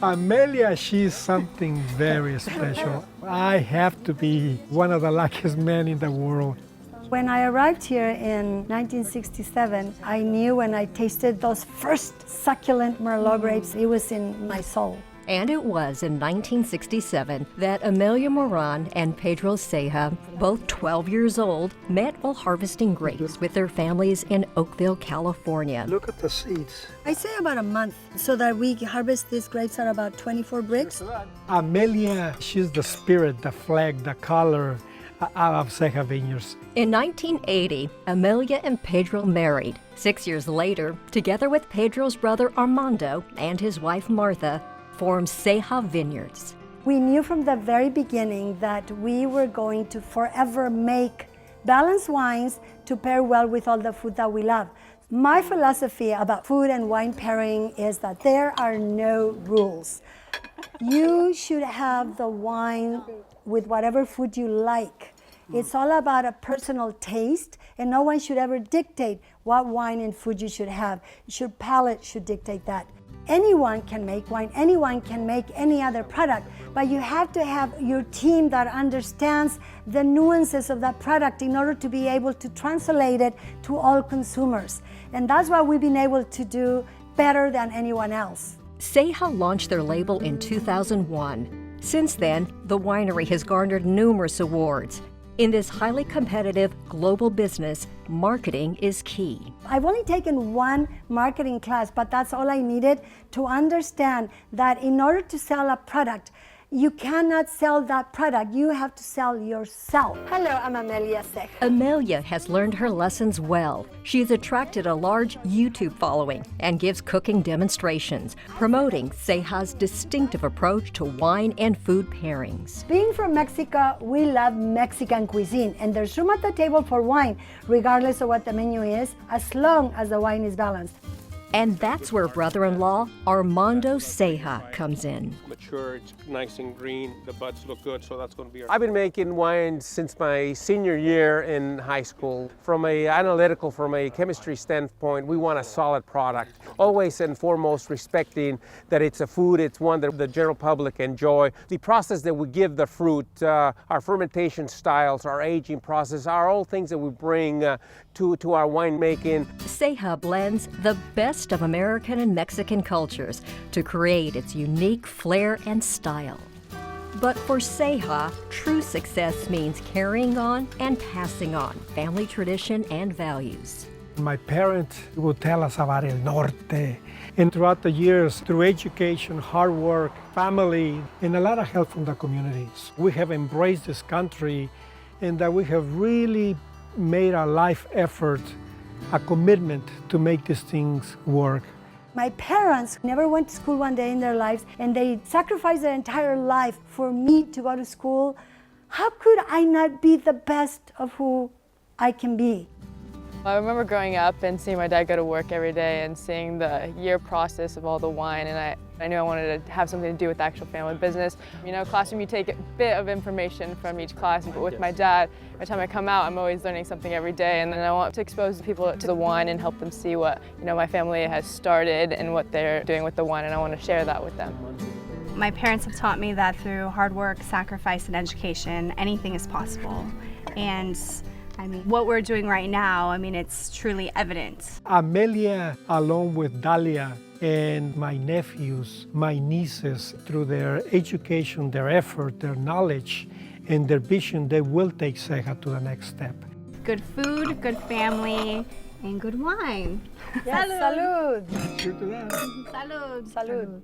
Amelia, she's something very special. I have to be one of the luckiest men in the world. When I arrived here in 1967, I knew when I tasted those first succulent Merlot grapes, it was in my soul. And it was in 1967 that Amelia Moran and Pedro Ceja, both 12 years old, met while harvesting grapes with their families in Oakdale, California. Look at the seeds. I say about a month, so that we harvest these grapes at about 24 bricks. Amelia, she's the spirit, the flag, the color of Ceja Vineyards. In 1980, Amelia and Pedro married. 6 years later, together with Pedro's brother Armando and his wife Martha, formed Ceja Vineyards. We knew from the very beginning that we were going to forever make balanced wines to pair well with all the food that we love. My philosophy about food and wine pairing is that there are no rules. You should have the wine with whatever food you like. It's all about a personal taste, and no one should ever dictate what wine and food you should have. Your palate should dictate that. Anyone can make wine, anyone can make any other product, but you have to have your team that understands the nuances of that product in order to be able to translate it to all consumers. And that's what we've been able to do better than anyone else. Ceja launched their label in 2001. Since then, the winery has garnered numerous awards. In this highly competitive global business, marketing is key. I've only taken one marketing class, but that's all I needed to understand that in order to sell a product, you cannot sell that product, you have to sell yourself. Hello, I'm Amelia Ceja. Amelia has learned her lessons well. She's attracted a large YouTube following and gives cooking demonstrations, promoting Ceja's distinctive approach to wine and food pairings. Being from Mexico, we love Mexican cuisine, and there's room at the table for wine, regardless of what the menu is, as long as the wine is balanced. And that's where brother-in-law Armando Ceja comes in. Mature, it's nice and green, the buds look good, so that's going to be our... I've been making wine since my senior year in high school. From a chemistry standpoint, we want a solid product. Always and foremost respecting that it's a food, it's one that the general public enjoy. The process that we give the fruit, our fermentation styles, our aging process, are all things that we bring to our winemaking. Ceja blends the best of American and Mexican cultures to create its unique flair and style. But for Ceja, true success means carrying on and passing on family tradition and values. My parents would tell us about El Norte. And throughout the years, through education, hard work, family, and a lot of help from the communities, we have embraced this country, and that we have really made a life effort, a commitment to make these things work. My parents never went to school one day in their lives, and they sacrificed their entire life for me to go to school. How could I not be the best of who I can be? I remember growing up and seeing my dad go to work every day and seeing the year process of all the wine, and I knew I wanted to have something to do with the actual family business. You know, classroom, you take a bit of information from each class, but with my dad, every time I come out, I'm always learning something every day, and then I want to expose people to the wine and help them see what, you know, my family has started and what they're doing with the wine, and I want to share that with them. My parents have taught me that through hard work, sacrifice, and education, anything is possible. And I mean, what we're doing right now, I mean, it's truly evident. Amelia, along with Dalia and my nephews, my nieces, through their education, their effort, their knowledge, and their vision, they will take Ceja to the next step. Good food, good family, and good wine. Yes, salud. Cheers to that. Salud. Salud.